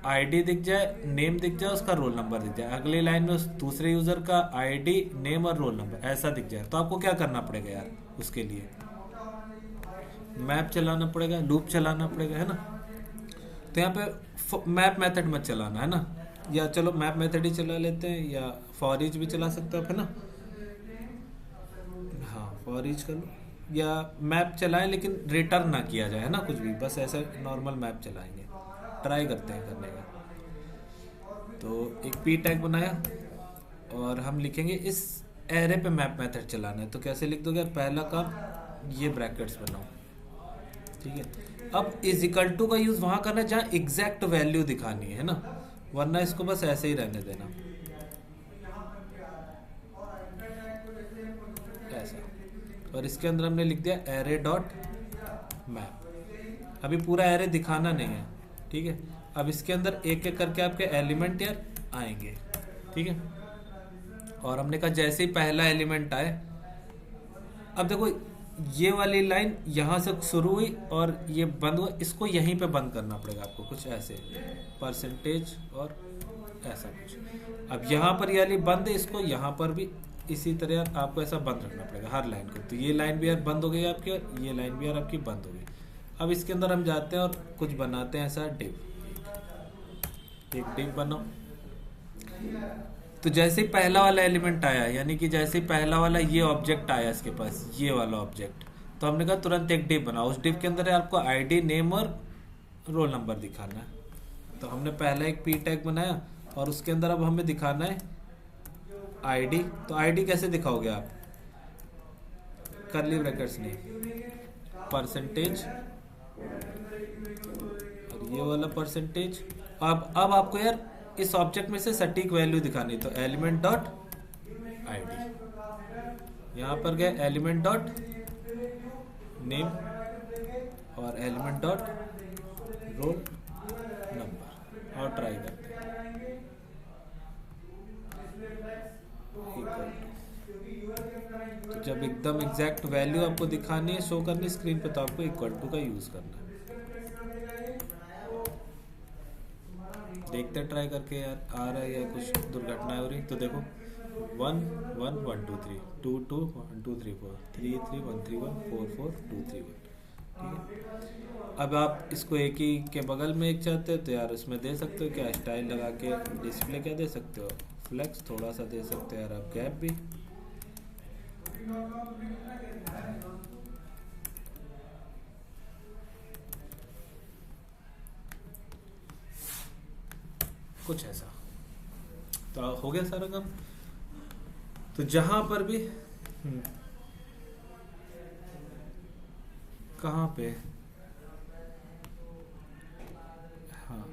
ID दिख जाए, नेम दिख जाए, उसका रोल नंबर दिख जाए, अगली लाइन में उस दूसरे यूजर का ID, नेम और रोल नंबर ऐसा दिख जाए। तो आपको क्या करना पड़ेगा यार, उसके लिए मैप चलाना पड़ेगा, लूप चलाना पड़ेगा, है ना। तो यहाँ पे मैप मेथड मत चलाना, है ना, या चलो मैप मेथड ही चला लेते हैं, या फॉर ईच भी चला सकते हो आप, है ना। हाँ, फॉर ईच कर लो, या मैप चलाएं लेकिन रिटर्न ना किया जाए, है ना, कुछ भी, बस ऐसे नॉर्मल मैप चलाएंगे। ट्राई करते हैं करने का। तो एक पी टैग बनाया और हम लिखेंगे इस एरे पे मैप मेथड चलाना है। तो कैसे लिख दोगे, पहला काम ये ब्रैकेट्स बनाओ, ठीक है। अब इज इक्वल टू का यूज वहां करना है जहां एग्जैक्ट वैल्यू दिखानी है ना, वरना इसको बस ऐसे ही रहने देना ऐसा। और इसके अंदर हमने लिख दिया एरे डॉट मैप। अभी पूरा एरे दिखाना नहीं है, ठीक है। अब इसके अंदर एक एक करके आपके एलिमेंट यार आएंगे, ठीक है। और हमने कहा जैसे ही पहला एलिमेंट आए, अब देखो ये वाली लाइन यहाँ से शुरू हुई और ये बंद हुआ, इसको यहीं पे बंद करना पड़ेगा आपको, कुछ ऐसे परसेंटेज और ऐसा कुछ। अब यहाँ पर ये वाली बंद है, इसको यहाँ पर भी इसी तरह आपको ऐसा बंद रखना पड़ेगा हर लाइन को। तो ये लाइन भी यार बंद हो गई आपकी, और ये लाइन भी यार आपकी बंद हो गई। अब इसके अंदर हम जाते हैं और कुछ बनाते हैं ऐसा डिव, एक डिव बनाओ। तो जैसे ही पहला वाला एलिमेंट आया, यानी कि जैसे ही पहला वाला ये ऑब्जेक्ट आया इसके पास, ये वाला ऑब्जेक्ट, तो हमने कहा तुरंत एक डिव बनाओ। उस डिव के अंदर आपको ID, नेम और रोल नंबर दिखाना है। तो हमने पहला एक पी टैग बनाया और उसके अंदर अब हमें दिखाना है ID। तो ID कैसे दिखाओगे आप, कर्ली ब्रैकेट्स नहीं, परसेंटेज और ये वाला परसेंटेज। अब आपको यार इस ऑब्जेक्ट में से सटीक वैल्यू दिखानी, तो एलिमेंट डॉट ID, यहाँ पर गए एलिमेंट डॉट नेम और एलिमेंट डॉट रोल नंबर, और ट्राई करते हैं। तो जब एकदम एग्जैक्ट वैल्यू आपको दिखानी है, शो करनी स्क्रीन पे, तो आपको इक्वल टू का यूज करना है। देखते ट्राई करके यार आ रहा है या कुछ दुर्घटना हो रही। तो देखो 1 1 1 2 3 2 2 1 2 3 4 3 3 1 3 1 4 4 2 3 1, ठीक है। अब आप इसको एक ही के बगल में एक चाहते हो तो यार उसमें दे सकते हो क्या, स्टाइल लगा के डिस्प्ले क्या दे सकते हो, फ्लेक्स थोड़ा सा दे सकते हो यार आप, गैप भी। कुछ ऐसा तो हो गया सारा काम। तो जहां पर भी कहाँ पे, हाँ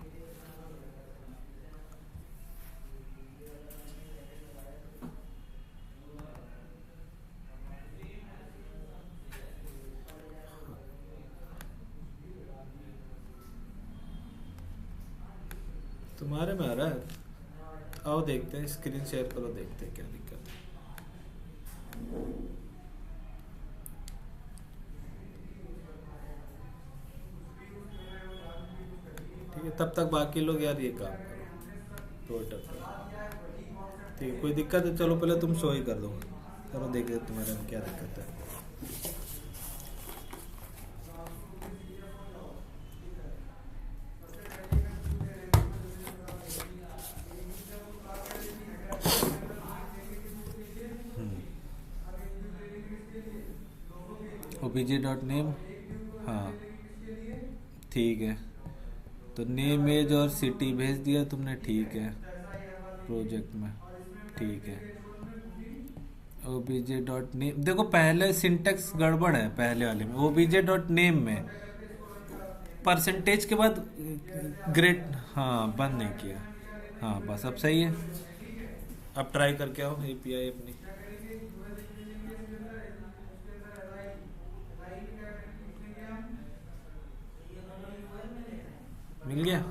तुम्हारे में आ रहा है। आओ देखते हैं, स्क्रीन शेयर करो, देखते हैं क्या दिक्कत है। ठीक है, तब तक बाकी लोग यार ये काम करो, तो ठीक है। कोई दिक्कत है, चलो पहले तुम शो ही कर दो, करो देखिए तुम्हारे में क्या दिक्कत है। obj.name, हाँ ठीक है। तो नेम एज और सिटी भेज दिया तुमने, ठीक है, प्रोजेक्ट में, ठीक है। obj.name, देखो पहले सिंटेक्स गड़बड़ है पहले वाले में। obj.name में परसेंटेज के बाद ग्रेट, हाँ बंद नहीं किया, हाँ बस अब सही है। अब ट्राई करके आओ एपीआई अपनी। मिल गया।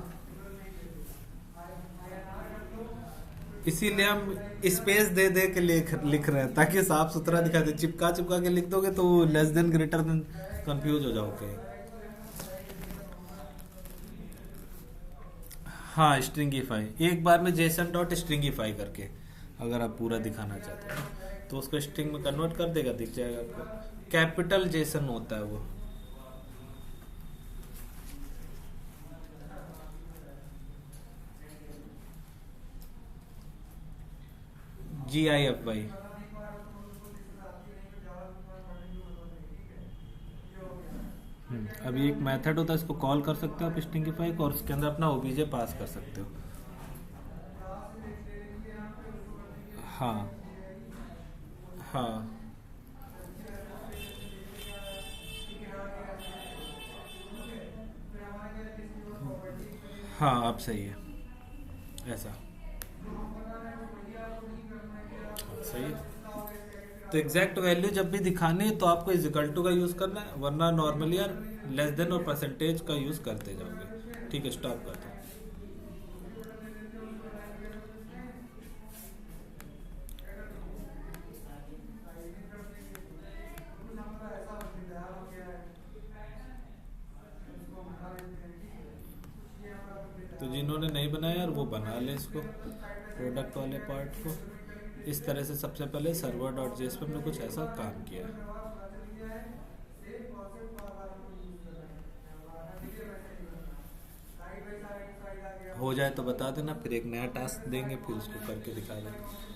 इसीलिए हम स्पेस दे दे के लिख रहे हैं, ताकि साफ सुथरा दिखा दे। चिपका चिपका के लिख दोगे तो less than greater than confuse हो जाओगे। हाँ स्ट्रिंगीफाई, एक बार में जेसन डॉट स्ट्रिंगीफाई करके अगर आप पूरा दिखाना चाहते हो तो उसको स्ट्रिंग में कन्वर्ट कर देगा, दिख जाएगा आपको। कैपिटल जेसन होता है वो। GIFY, अभी एक मेथड होता है, इसको कॉल कर सकते हो आप स्ट्रिंगीफाई को, और उसके अंदर अपना ओबीजे पास कर सकते हो। हाँ हाँ हाँ अब सही है ऐसा, सही है। तो एग्जैक्ट वैल्यू जब भी दिखानी है तो आपको इजिकल टू का यूज करना है, वरना नॉर्मली यार लेस देन और परसेंटेज का यूज करते जाओगे। ठीक है, स्टॉप कर दो। तो जिन्होंने नहीं बनाया यार वो बना ले इसको, प्रोडक्ट वाले पार्ट को इस तरह से। सबसे पहले सर्वर डॉट जेएस पे हमने कुछ ऐसा काम किया है। हो जाए तो बता देना, फिर एक नया टास्क देंगे, फिर उसको करके दिखा देंगे।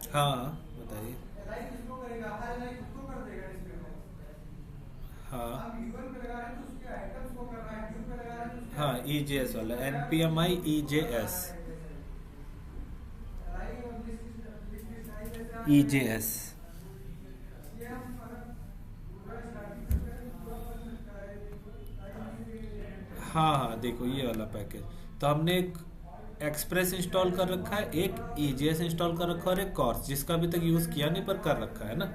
हाँ बताइए। हाँ हाँ EJS वाला, NPMI EJS, EJS। हाँ हाँ देखो ये वाला पैकेज, तो हमने एक एक्सप्रेस इंस्टॉल कर रखा है, एक EJS इंस्टॉल कर रखा है, और एक कॉर्स जिसका अभी तक यूज किया नहीं पर कर रखा है ना।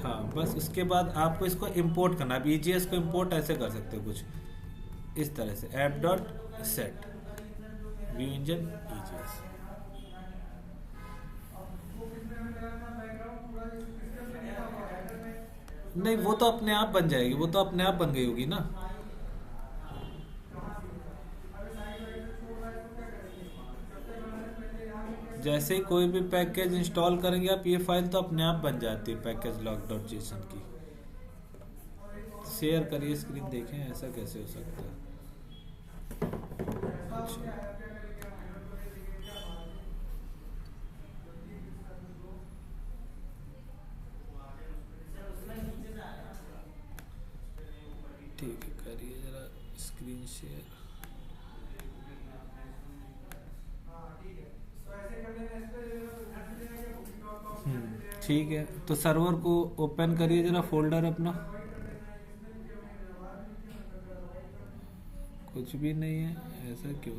हाँ बस उसके बाद आपको इसको इंपोर्ट करना है। अब EJS को इंपोर्ट ऐसे कर सकते हो कुछ इस तरह से, app.set व्यू इंजन EJS। नहीं, वो तो अपने आप बन जाएगी, वो तो अपने आप बन गई होगी ना। जैसे ही कोई भी पैकेज इंस्टॉल करेंगे आप, ये फाइल तो अपने आप बन जाती है पैकेज लॉग डॉट जेसन की। शेयर करिए स्क्रीन, देखें ऐसा कैसे हो सकता है। ठीक है, करिए जरा स्क्रीन शेयर। ठीक है, तो सर्वर को ओपन करिए जरा, फोल्डर अपना। कुछ भी नहीं है, ऐसा क्यों?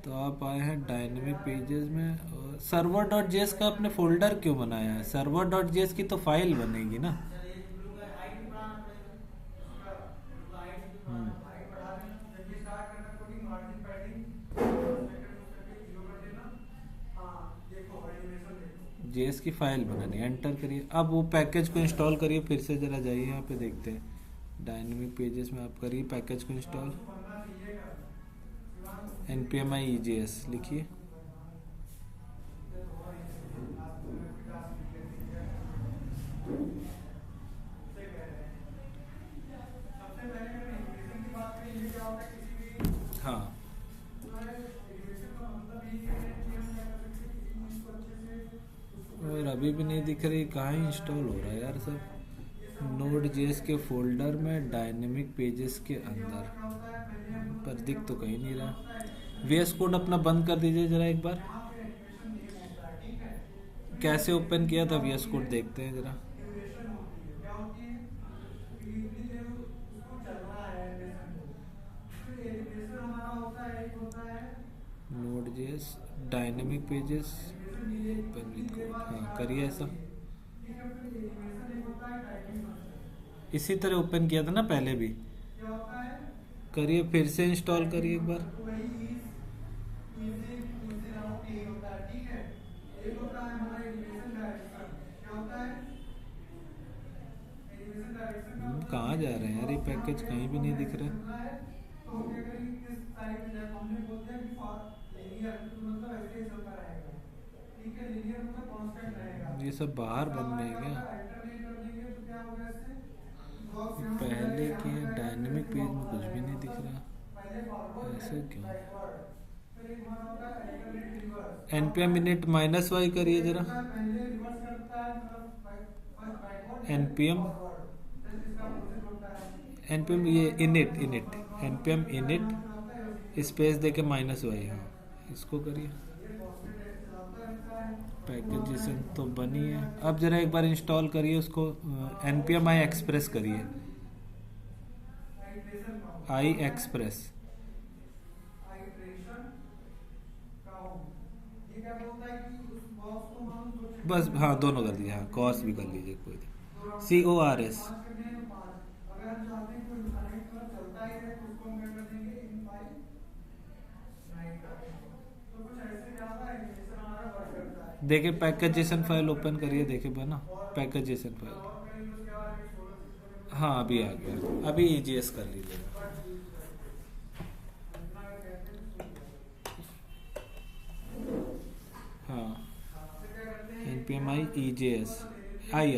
तो आप आए हैं डायनेमिक पेजेस में, और सर्वर डॉट जेएस का आपने फोल्डर क्यों बनाया है? सर्वर डॉट जेएस की तो फाइल बनेगी ना। जेएस की फाइल बनानी, एंटर करिए। अब वो पैकेज को इंस्टॉल करिए, फिर से जरा जाइए यहाँ पे, देखते हैं डायनेमिक पेजेस में आप करिए पैकेज को इंस्टॉल। npmi EJS लिखिए। हाँ, और अभी भी नहीं दिख रही, कहाँ इंस्टॉल हो रहा है यार सब। नोड जेएस के फोल्डर में डायनेमिक पेजेस के अंदर, पर दिख तो कहीं नहीं रहा। VS कोड अपना बंद कर दीजिए जरा एक बार। कैसे ओपन किया था VS कोड, देखते हैं जरा। Node JS dynamic pages open with code, हाँ करिए ऐसा। इसी तरह ओपन किया था ना पहले भी, करिए फिर से इंस्टॉल करिए एक बार। कहाँ जा रहे हैं यार, ये पैकेज कहीं भी नहीं दिख रहा। ये सब बाहर बन रहे हैं क्या? पहले के डायनेमिक पेज में कुछ भी नहीं दिख रहा, ऐसे क्यों? npm init -y करिए जरा। npm ये init npm init स्पेस देके -y, हाँ इसको करिए। पैकेजेशन तो बनी है, अब जरा एक बार इंस्टॉल करिए उसको। npm i एक्सप्रेस करिए, आई एक्सप्रेस। बस हाँ, दोनों कर दीजिए, हाँ कॉस भी कर लीजिए, कोई CORS। देखिए पैकेजेशन फाइल ओपन करिए, देखिए बना पैकेजेशन फाइल। हाँ अभी आ गया, अभी EJS कर लीजिए। हाँ npm i EJS आई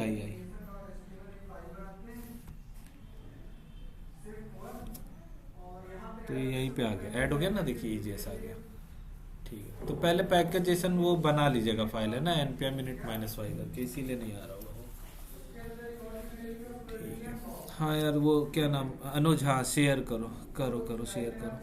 तो ये यहीं पे आ गया, ऐड हो गया ना, देखिए EJS आ गया। ठीक है, तो पहले पैकेजेशन वो बना लीजिएगा, फाइल है ना npm init -y करके, इसीलिए नहीं आ रहा होगा वो। ठीक है, हाँ यार वो क्या नाम, अनुज, हाँ शेयर करो शेयर करो।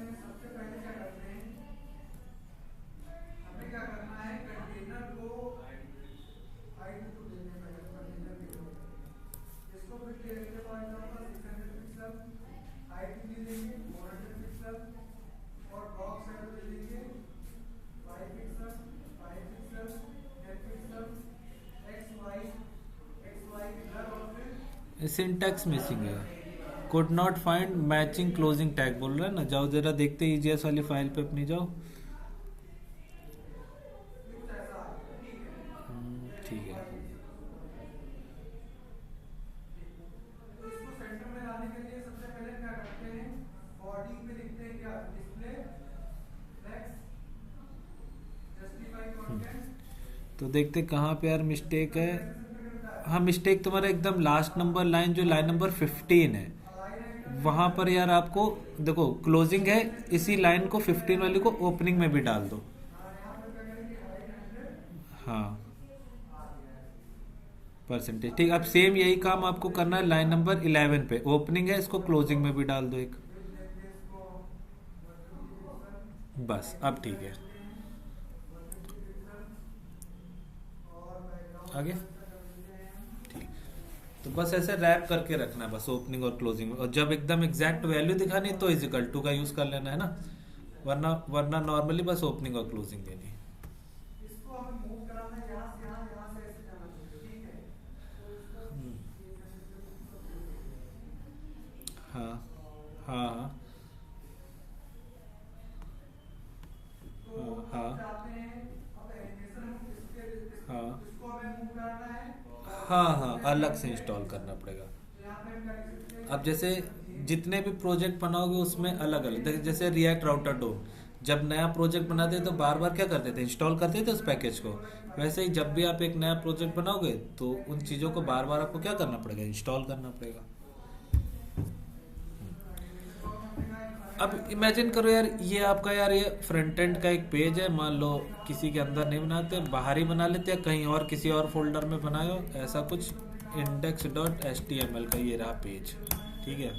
सिंटैक्स मिसिंग है, could not find matching closing tag बोल रहा है ना। जाओ जरा देखते EJS वाली फाइल पे अपनी, जाओ तो देखते कहाँ पे यार मिस्टेक है। हाँ, मिस्टेक तुम्हारा एकदम लास्ट नंबर लाइन, जो लाइन नंबर 15 है वहां पर यार आपको देखो क्लोजिंग है, इसी लाइन को 15 वाली को ओपनिंग में भी डाल दो। हाँ, परसेंटेज ठीक। अब सेम यही काम आपको करना है लाइन नंबर 11 पे, ओपनिंग है, इसको क्लोजिंग में भी डाल दो एक। बस अब ठीक है, आगे ठीक। तो बस ऐसे रैप करके रखना है बस ओपनिंग और क्लोजिंग में, और जब एकदम एग्जैक्ट वैल्यू दिखानी तो इजिकल टू का यूज कर लेना है ना, वरना वरना नॉर्मली बस ओपनिंग और क्लोजिंग देनी है। हाँ हाँ हाँ हाँ हाँ हाँ हाँ, अलग से इंस्टॉल करना पड़ेगा। अब जैसे जितने भी प्रोजेक्ट बनाओगे उसमें अलग अलग, जैसे रिएक्ट राउटर डोम, जब नया प्रोजेक्ट बनाते तो बार बार क्या करते थे, इंस्टॉल करते थे उस पैकेज को। वैसे ही जब भी आप एक नया प्रोजेक्ट बनाओगे तो उन चीज़ों को बार बार आपको क्या करना पड़ेगा, इंस्टॉल करना पड़ेगा। अब इमेजिन करो यार, ये आपका यार ये फ्रंट एंड का एक पेज है, मान लो किसी के अंदर नहीं बनाते, बाहर ही बना लेते हैं, कहीं और किसी और फोल्डर में बनाए हो ऐसा कुछ, index.html का ये रहा पेज, ठीक है।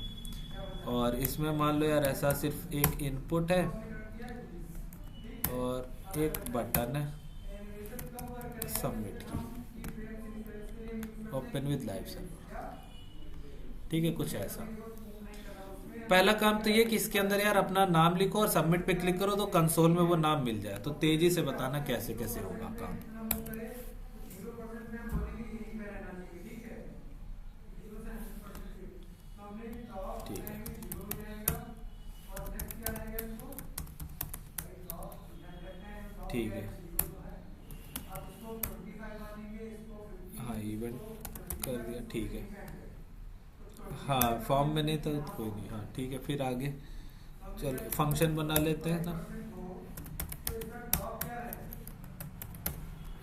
और इसमें मान लो यार ऐसा सिर्फ एक इनपुट है और एक बटन है सबमिट की, ओपन विद लाइव सर्वर, ठीक है, कुछ ऐसा। पहला काम तो ये कि इसके अंदर यार अपना नाम लिखो और सबमिट पे क्लिक करो तो कंसोल में वो नाम मिल जाए। तो तेजी से बताना कैसे कैसे होगा काम। ठीक है, ठीक है, हाँ इवेंट कर दिया, ठीक है। हाँ फॉर्म में नहीं था तो कोई नहीं, हाँ ठीक है। फिर आगे चलो फंक्शन बना लेते हैं ना।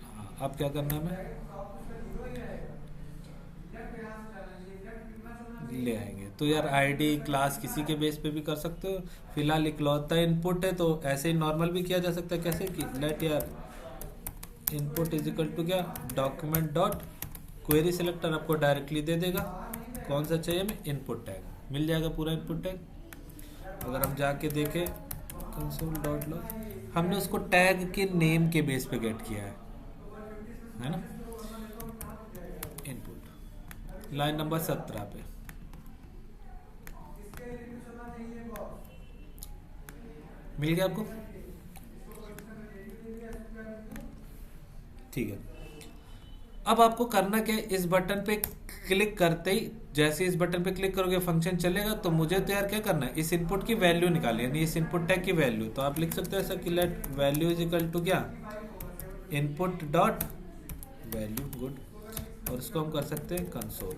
हाँ, अब क्या करना है, मैं ले आएंगे तो यार आईडी क्लास किसी के बेस पे भी कर सकते हो। फिलहाल इकलौता इनपुट है तो ऐसे ही नॉर्मल भी किया जा सकता है। कैसे कि लेट यार इनपुट इज इक्वल टू क्या, डॉक्यूमेंट डॉट क्वेरी सिलेक्टर आपको डायरेक्टली दे देगा कौन सा चाहिए, हमें इनपुट टैग मिल जाएगा, पूरा इनपुट टैग। अगर हम जाके देखें कंसोल डॉट लॉग, हमने उसको टैग के नेम के बेस पे गेट किया है ना। इनपुट लाइन नंबर 17 पे मिल गया आपको, ठीक है। अब आपको करना क्या है, इस बटन पे क्लिक करते ही, जैसे इस बटन पे क्लिक करोगे फंक्शन चलेगा। तो मुझे तो यार क्या करना है, इस इनपुट की वैल्यू निकाली, यानी इस इनपुट टैग की वैल्यू। तो आप लिख सकते हो ऐसा कि let value is equal to क्या, इनपुट डॉट वैल्यू, गुड। और इसको हम कर सकते हैं कंसोल,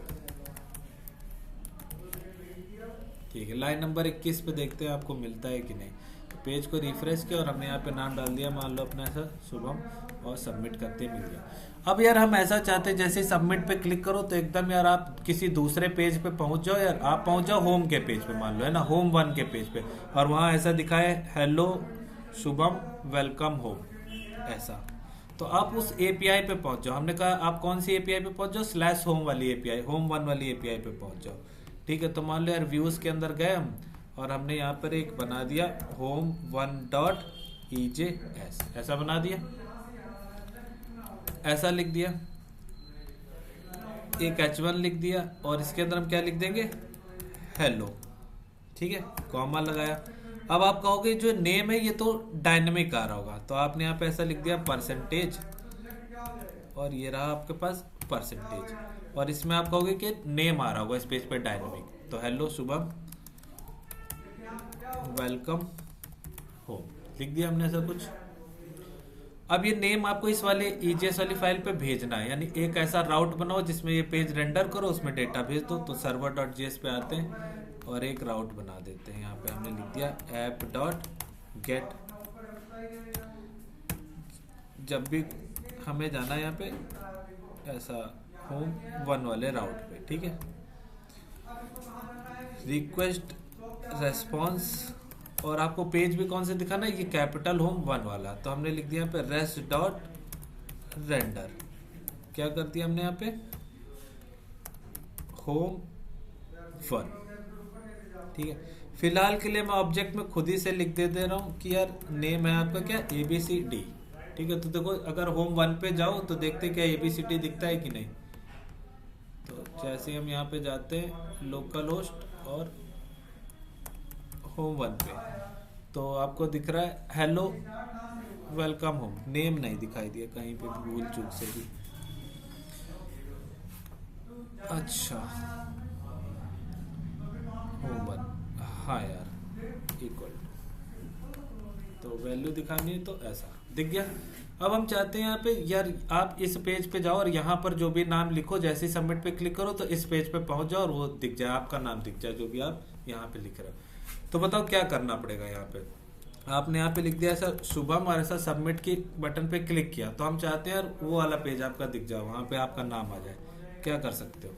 ठीक है। लाइन नंबर 21 पे देखते हैं आपको मिलता है कि नहीं। तो पेज को रिफ्रेश किया और हमने यहाँ पे नाम डाल दिया, मान लो अपना ऐसा शुभम, और सबमिट करते मिल गया। अब यार हम ऐसा चाहते हैं जैसे सबमिट पे क्लिक करो तो एकदम यार आप किसी दूसरे पेज पे पहुंच जाओ। यार आप पहुंच जाओ होम के पेज पे, मान लो है ना, होम 1 के पेज पे, और वहां ऐसा दिखाए हेलो शुभम वेलकम होम ऐसा। तो आप उस एपीआई पे पहुंच जाओ। हमने कहा आप कौन सी एपीआई पे पहुंच जाओ, /home वाली एपीआई, होम 1 वाली एपीआई पे पहुंच जाओ, ठीक है। तो मान लो यार व्यूज के अंदर गए हम और हमने यहाँ पर एक बना दिया home1.ejs, ऐसा बना दिया, ऐसा लिख दिया, एक h1 लिख दिया और इसके अंदर हम क्या लिख देंगे, हेलो, ठीक है, कॉमा लगाया। अब आप कहोगे जो नेम है ये तो डायनेमिक आ रहा होगा, तो आपने यहाँ पे ऐसा लिख दिया परसेंटेज, और ये रहा आपके पास परसेंटेज, और इसमें आप कहोगे कि नेम आ रहा होगा इस पेज पे डायनेमिक, तो हेलो शुभम वेलकम होम लिख दिया हमने ऐसा कुछ। अब ये नेम आपको इस वाले ईजेएस वाली फाइल पे भेजना है, यानी एक ऐसा राउट बनाओ जिसमें ये पेज रेंडर करो, उसमें डेटा भेज दो। तो server.js पे आते हैं, और एक राउट बना देते हैं। यहाँ पे हमने लिख दिया ऐप डॉट गेट। जब भी हमें जाना है यहाँ पे ऐसा होम 1 वाले राउट पे, ठीक है। रिक्वेस्ट रेस्पॉन्स, और आपको पेज भी कौन से दिखाना है, ये कैपिटल होम 1 वाला, तो हमने लिख दिया यहाँ पे रेस्ट डॉट रेंडर। क्या कर दिया हमने यहाँ पे होम 1, ठीक है। फिलहाल के लिए मैं ऑब्जेक्ट में खुद ही से लिख दे रहा हूँ कि यार नेम है आपका क्या ABCD, ठीक है। तो देखो अगर होम 1 पे जाओ तो देखते क्या ABCD दिखता है कि नहीं। तो जैसे हम यहाँ पे जाते हैं लोकल होस्ट और होम 1 पे, तो आपको दिख रहा है हेलो वेलकम होम, नेम नहीं दिखाई दिया कहीं पे भूल चूक से भी। अच्छा होम 1, हाँ यार इक्वल, तो वैल्यू दिखानी है तो ऐसा दिख गया। अब हम चाहते हैं यहाँ पे यार आप इस पेज पे जाओ और यहाँ पर जो भी नाम लिखो, जैसे ही सबमिट पे क्लिक करो तो इस पेज पे पहुंच जाओ और वो दिख जाए, आपका नाम दिख जाए जो भी आप यहाँ पे लिख रहे हो। तो बताओ क्या करना पड़ेगा। यहाँ पे आपने यहाँ पे लिख दिया सर शुभम और ऐसा सबमिट की बटन पे क्लिक किया, तो हम चाहते हैं यार वो वाला पेज आपका दिख जाए, वहां पे आपका नाम आ जाए। क्या कर सकते हो?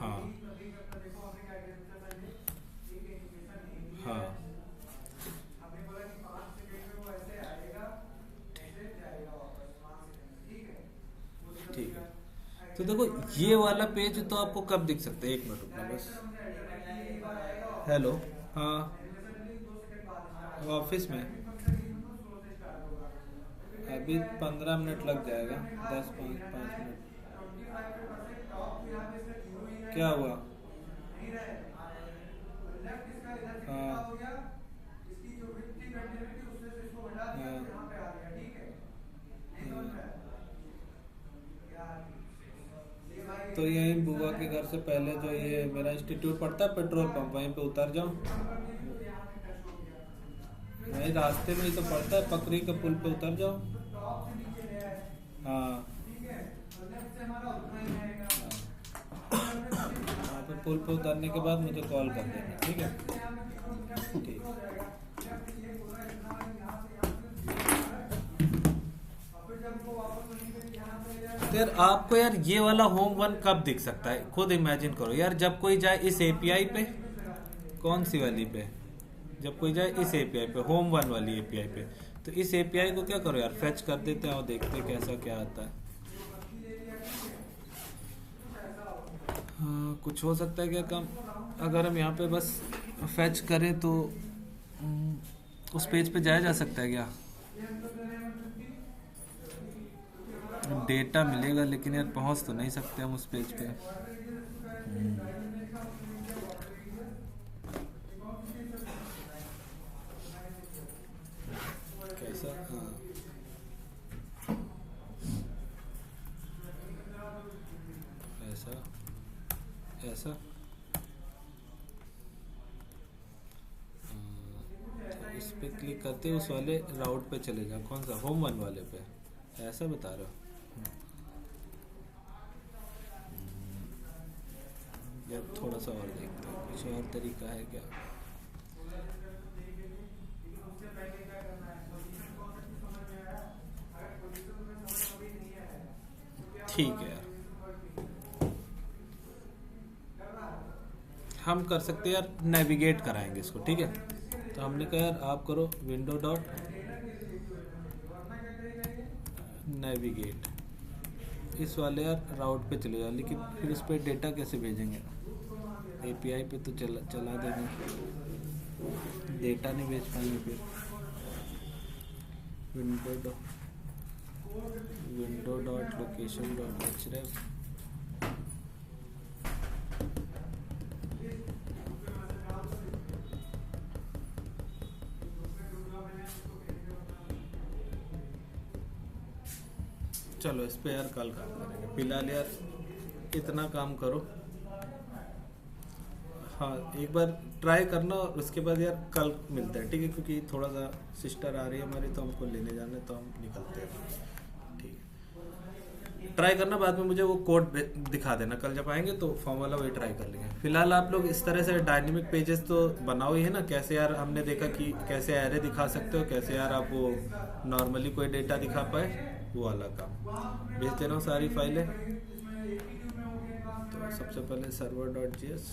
हाँ हाँ ठीक है। तो देखो ये वाला पेज तो आपको कब दिख सकता है, 1 मिनट रुकना बस। हेलो, हाँ ऑफिस में अभी 15 मिनट लग जाएगा, 5 मिनट। क्या हुआ? हाँ तो यही बुआ के घर से पहले जो ये मेरा इंस्टीट्यूट पड़ता है पेट्रोल पंप, वहीं पे उतर जाऊं। नहीं रास्ते में ही तो पड़ता है, पकड़ी के पुल पे उतर जाओ। हाँ हाँ तो पुल पे उतरने के बाद मुझे कॉल कर देना, ठीक है। ठीक यार आपको यार ये वाला होम 1 कब दिख सकता है, खुद इमेजिन करो यार। जब कोई जाए इस API पे, कौन सी वाली पे, जब कोई जाए इस API पे, होम 1 वाली API पे, तो इस API को क्या करो यार फेच कर देते हैं और देखते हैं कैसा क्या आता है। हाँ कुछ हो सकता है क्या काम, अगर हम यहाँ पे बस फेच करें तो उस पेज पे जाया जा सकता है क्या? डेटा मिलेगा लेकिन यार पहुंच तो नहीं सकते हम उस पेज पे। कैसा? हाँ ऐसा ऐसा तो इस पे क्लिक करते उस वाले राउट पे चले जाओ, कौन सा होम 1 वाले पे, ऐसा बता रहे हो? यार थोड़ा सा और देखते हैं कुछ और तरीका है क्या। ठीक है यार हम कर सकते हैं यार, नेविगेट कराएंगे इसको, ठीक है। तो हमने कहा यार आप करो विंडो डॉट नेविगेट, इस वाले यार राउट पे चले जाओ, लेकिन फिर इस पे डेटा कैसे भेजेंगे? API पे तो चला देंगे, डेटा नहीं भेज पाएंगे फिर। Window dot location dot href, चलो इस पे यार कल काम करेंगे, फिलहाल यार इतना काम करो। हाँ एक बार ट्राई करना और उसके बाद यार कल मिलता है, ठीक है, क्योंकि थोड़ा सा सिस्टर आ रही है हमारी तो हमको लेने जाना है, तो हम निकलते हैं, ठीक है। ट्राई करना, बाद में मुझे वो कोड दिखा देना, कल जब आएंगे तो फॉर्म वाला वही ट्राई कर लेंगे। फिलहाल आप लोग इस तरह से डायनेमिक पेजेस तो बनाओ ही है ना। कैसे यार हमने देखा कि कैसे एरे दिखा सकते हो, कैसे यार आप वो नॉर्मली कोई डेटा दिखा पाए, वो वाला काम भेज देना सारी फाइलें। तो सबसे पहले server.js